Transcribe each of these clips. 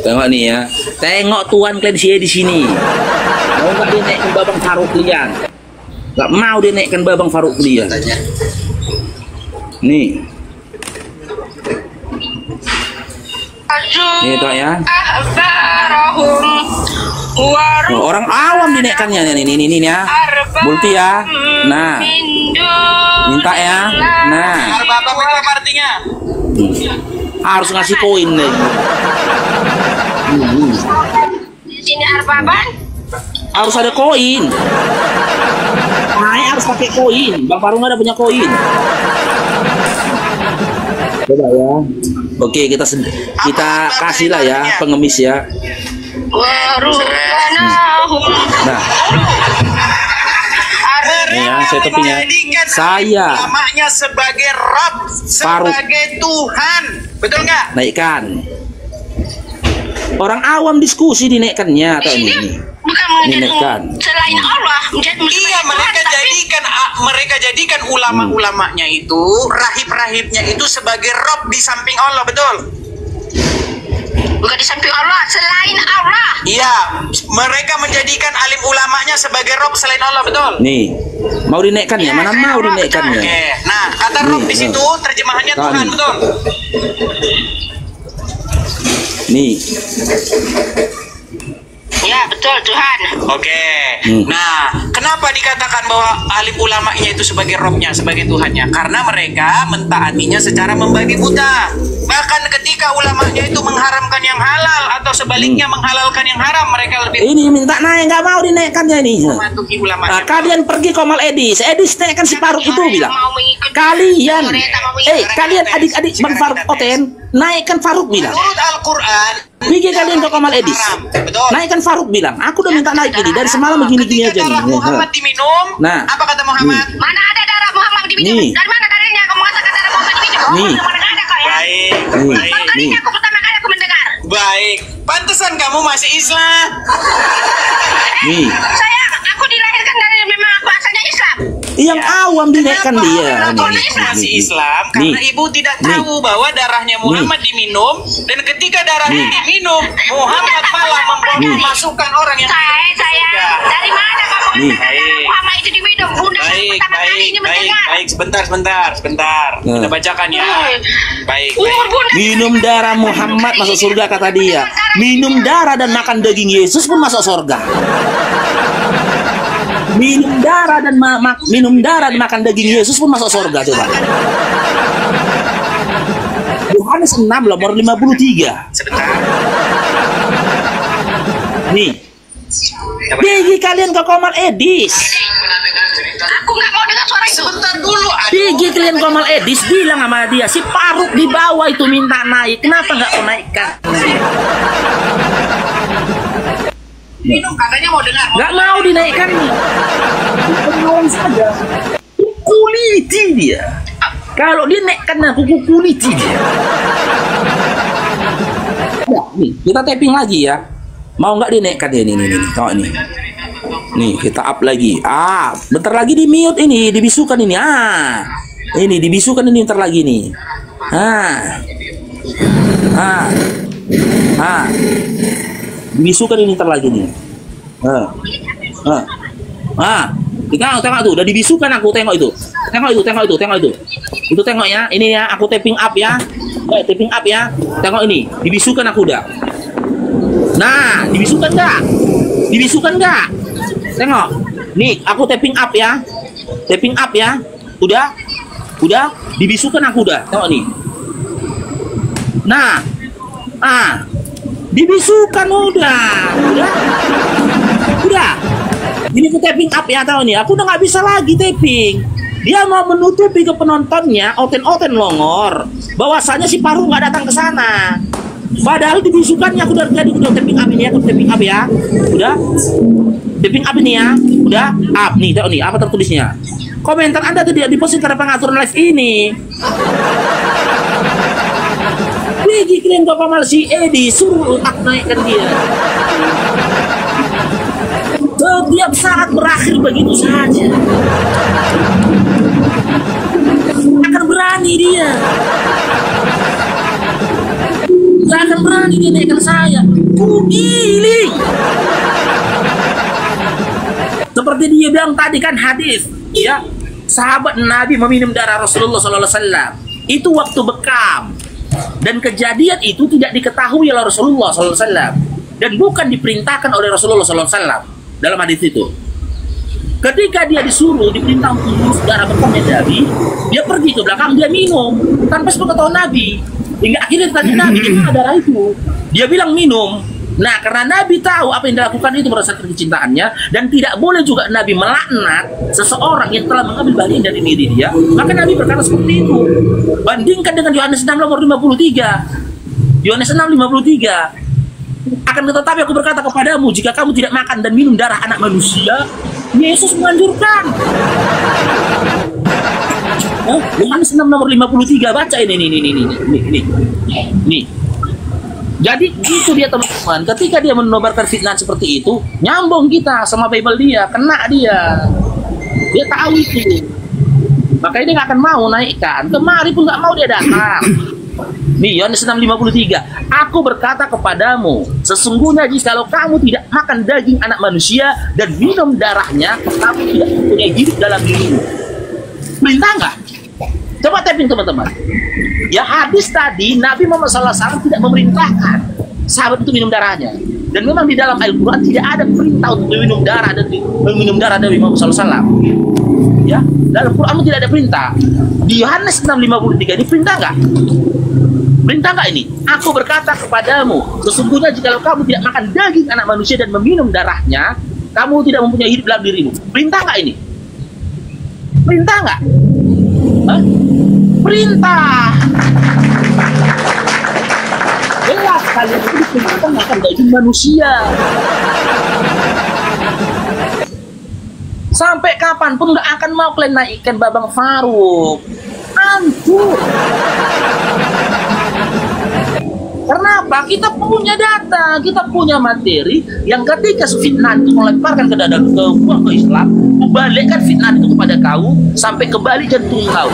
Tengok nih ya. Tengok tuan kalian di sini. Mau nggak dia naikkan Babang Farouk kalian? Nggak mau dia naikkan Babang Farouk kalian. Nih. Nih toh ya. Oh, orang awam dinaikkannya nih ya. Multi ya. Nah. Minta ya. Nah. Arbabang itu apa artinya? Harus ngasih koin nih. Di sini arbabang. Harus ada koin. Naik harus pakai koin. Bang Farouk nggak ada punya koin. Coba ya. Oke, kita kasih lah ya pengemis ya. Nah. Nih ya, saya topinya. Saya namanya sebagai Rabb, sebagai Tuhan. Betul nggak? Naikkan. Orang awam diskusi dinaikkannya atau ini? Bukan dinaikkan. Selain Allah. Iya, mereka jadikan ulama-ulamanya itu, rahib-rahibnya itu sebagai Rabb di samping Allah, betul? Bukan di samping Allah, selain Allah. Iya, mereka menjadikan alim ulamanya sebagai Rabb selain Allah, betul? Nih, mau dinaikkannya? Mana mau dinaikkannya? Oke, nah kata Rabb di situ terjemahannya Tuhan, betul? Nih. Ya, betul Tuhan. Oke. Nah, kenapa dikatakan bahwa alim ulamanya itu sebagai Robnya, sebagai Tuhannya? Karena mereka mentaatinya secara membabi buta. Bahkan ketika ulamanya itu mengharamkan yang halal atau sebaliknya menghalalkan yang haram, mereka lebih ini minta naik, nggak mau dinaikkannya ini. mematuhi ulamanya. Nah, kalian pergi Komal Edis naikkan si Farouk itu bilang. Kalian adik-adik Bang Farouk Oten, naikkan Farouk bilang. Menurut Al-Quran, pergi kalian ke Komal Edis, naikkan Farouk bilang. Aku udah minta naik ini dari semalam begini-gini aja nih. Muhammad diminum. Nah, apa kata Muhammad? Mana ada darah Muhammad diminum? Dari mana darahnya kamu katakan darah Muhammad diminum? Nih. Baik. Aku pertama kali aku mendengar. Baik. Pantesan kamu masih Islam. Nih. Aku dilahirkan dari memang aku asalnya Islam. Yang awam dinaikkan dia. Masih Islam karena ibu tidak tahu bahwa darahnya Muhammad diminum, dan ketika darahnya diminum, Muhammad malah memasukkan orang yang saya dari mana kamu katakan Muhammad itu diminum? Bunda pertama kali ini mendengar. Baik, sebentar. Kita bacakan ya. Baik. Minum darah Muhammad masuk surga kata dia. Minum darah dan makan daging Yesus pun masuk surga. Minum darah dan makan daging Yesus pun masuk surga, coba. Yohanes 6 nomor 53. Sebentar. Nih. Pergi kalian ke Komal Edis. Aku nggak mau dengar suara itu. Sebentar dulu. Pergi kalian ke Komal Edis, bilang sama dia, si Farouk di bawah itu minta naik. Kenapa nggak kau naikkan? Minum katanya mau dengar. Nggak mau dinaikkan nih. Pengawan saja. Kuliti dia. Kalau dia naikkan aku kuliti dia. Ya, nih kita tapping lagi ya. Mau nggak dinaikkan dia nih. Tengok ini. Nih kita up lagi. Bentar lagi di mute ini, dibisukan ini. Ini dibisukan ini bentar lagi nih. Dibisukan ini bentar lagi nih. Tengok tuh, udah dibisukan aku, tengok itu. Itu tengok ya. Ini ya, aku tapping up ya. Tapping up ya. Tengok ini, dibisukan aku udah. Nah, dibisukan enggak? Tengok. Nih, aku tapping up ya. Udah dibisukan aku udah. Tengok nih. Nah. Dibisukan udah. Ini aku tapping up ya, tahu nih. Aku udah nggak bisa lagi tapping. Dia mau menutupi ke penontonnya, oten longor, bahwasanya si Farouk nggak datang ke sana. Padahal dibisukannya aku udah tapping up ini ya, tapping up ya. Udah. Tapping up ini ya. Udah up nih, tahu nih apa tertulisnya. Komentar Anda tidak diposting karena pengaturan live ini. Pergi kalian ke Komal si Edi, suruh naikkan dia. Setiap saat berakhir begitu saja. Akan berani dia. Nggak akan berani dia naikkan saya. Kugiling. Seperti dia bilang tadi kan hadis, ya, sahabat Nabi meminum darah Rasulullah SAW. Itu waktu bekam. Dan kejadian itu tidak diketahui oleh Rasulullah SAW. Dan bukan diperintahkan oleh Rasulullah SAW dalam hadis itu. Ketika dia disuruh, diperintah untuk mengurus darah bekamnya Nabi, dia pergi ke belakang, dia minum tanpa sepengetahuan Nabi. Hingga akhirnya tadi Nabi gimana darah itu. Dia bilang minum. Nah, karena Nabi tahu apa yang dilakukan itu berdasarkan kecintaannya, dan tidak boleh juga Nabi melaknat seseorang yang telah mengambil bagian dari diri dia, maka Nabi berkata seperti itu. Bandingkan dengan Yohanes 6 nomor 53. Yohanes 6:53. Akan tetapi aku berkata kepadamu, jika kamu tidak makan dan minum darah anak manusia, Yesus menganjurkan. Yohanes 6 nomor 53, baca ini. Jadi itu dia teman-teman, ketika dia menobarkan fitnah seperti itu, nyambung kita sama Bible dia, kena dia. Dia tahu itu. Makanya dia nggak akan mau naikkan. Kemari pun nggak mau dia datang. Nih, Yohanes 6:53. Aku berkata kepadamu, sesungguhnya jikalau kamu tidak makan daging anak manusia dan minum darahnya, kamu tidak mempunyai hidup dalam dirimu. Perintah nggak? Coba tapping teman-teman. Ya hadis tadi, Nabi Muhammad SAW tidak memerintahkan sahabat itu minum darahnya. Dan memang di dalam Al-Quran tidak ada perintah untuk minum darah dari Muhammad SAW. Ya, dalam Quran tidak ada perintah. Di Yohanes 6:53 ini perintah nggak? Perintah nggak ini? Aku berkata kepadamu, sesungguhnya jika kamu tidak makan daging anak manusia dan meminum darahnya, kamu tidak mempunyai hidup dalam dirimu. Perintah nggak ini? Perintah nggak? Hah? Perintah. Jelas kalian itu diperintahkan makan daging manusia. Sampai kapanpun nggak akan mau kalian naikkan Babang Faruk. Hancur. Kenapa? Kita punya data, kita punya materi yang ketika fitnah itu melemparkan ke dada ke Islam, membalikkan fitnah itu kepada kau sampai kembali jantung kau.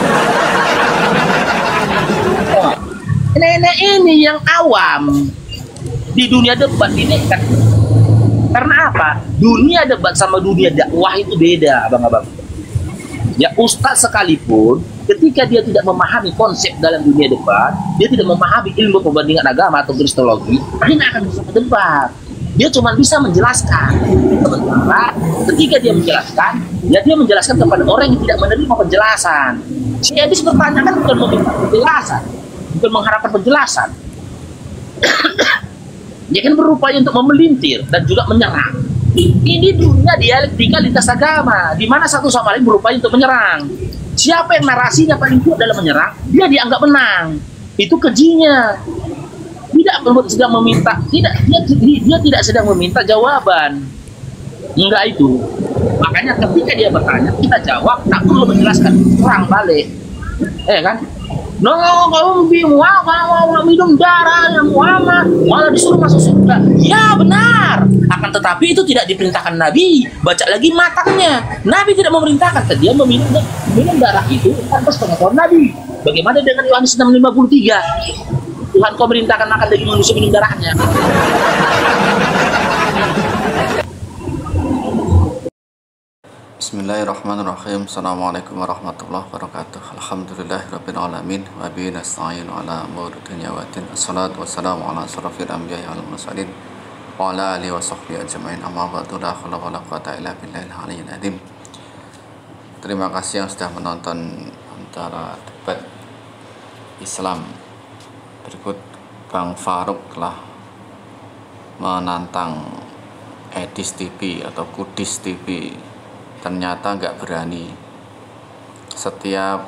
Nenek ini yang awam di dunia debat ini kan. Karena apa? Dunia debat sama dunia dakwah itu beda, abang-abang. Ya, ustaz sekalipun ketika dia tidak memahami konsep dalam dunia debat, dia tidak memahami ilmu perbandingan agama atau kristologi, dia tidak akan bisa berdebat. Dia cuma bisa menjelaskan. Sementara ketika dia menjelaskan, ya dia menjelaskan kepada orang yang tidak menerima penjelasan. Si Edis bertanya kan bukan meminta penjelasan, bukan mengharapkan penjelasan. Dia kan berupaya untuk memelintir dan juga menyerang. Ini dunia dialektika lintas agama, di mana satu sama lain berupaya untuk menyerang. Siapa yang narasinya paling kuat dalam menyerang, dia dianggap menang. Itu kejinya. Tidak sedang meminta, dia tidak sedang meminta jawaban. Enggak itu. Makanya ketika dia bertanya, kita jawab, tak perlu menjelaskan, serang balik. Kan? No, kamu minum darah yang Muhammad, malah disuruh masuk surga. Ya benar. Akan tetapi itu tidak diperintahkan Nabi. Baca lagi matangnya. Nabi tidak memerintahkan dia minum darah itu tanpa sepengetahuan Nabi. Bagaimana dengan Yohanes 6:53? Tuhan kau merintahkan makan daging manusia minum darahnya. Bismillahirrahmanirrahim. Assalamualaikum warahmatullahi wabarakatuh. Alhamdulillahirabbil alamin wa bihi nasta'in ala umuri dunya waddin. Assalatu wassalamu ala asyrafil anbiya'i wal mursalin wa ala alihi wa sahbihi ajma'in. Amma ba'du, la haula wala quwwata illa billahil aliyyil azim. Terima kasih yang sudah menonton antara debat Islam. Berikut Bang Faruk telah menantang Edis TV atau Kudis TV. Ternyata nggak berani. Setiap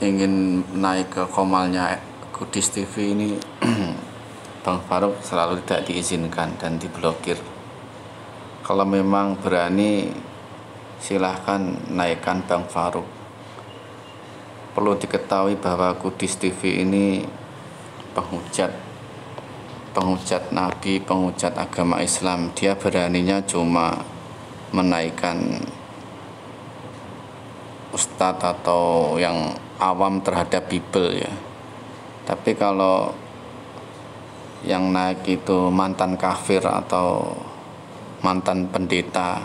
ingin naik ke komalnya Kudis TV ini Bang Faruk selalu tidak diizinkan dan diblokir. Kalau memang berani, silahkan naikkan Bang Faruk. Perlu diketahui bahwa Kudis TV ini penghujat Nabi, penghujat agama Islam. Dia beraninya cuma menaikkan ustadz atau yang awam terhadap Bible ya. Tapi kalau yang naik itu mantan kafir atau mantan pendeta,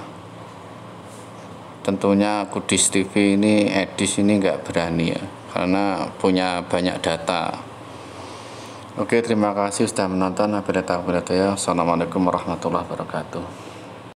tentunya Kudus TV ini, Edis ini nggak berani ya, karena punya banyak data. Oke, terima kasih sudah menonton. Assalamualaikum warahmatullahi wabarakatuh.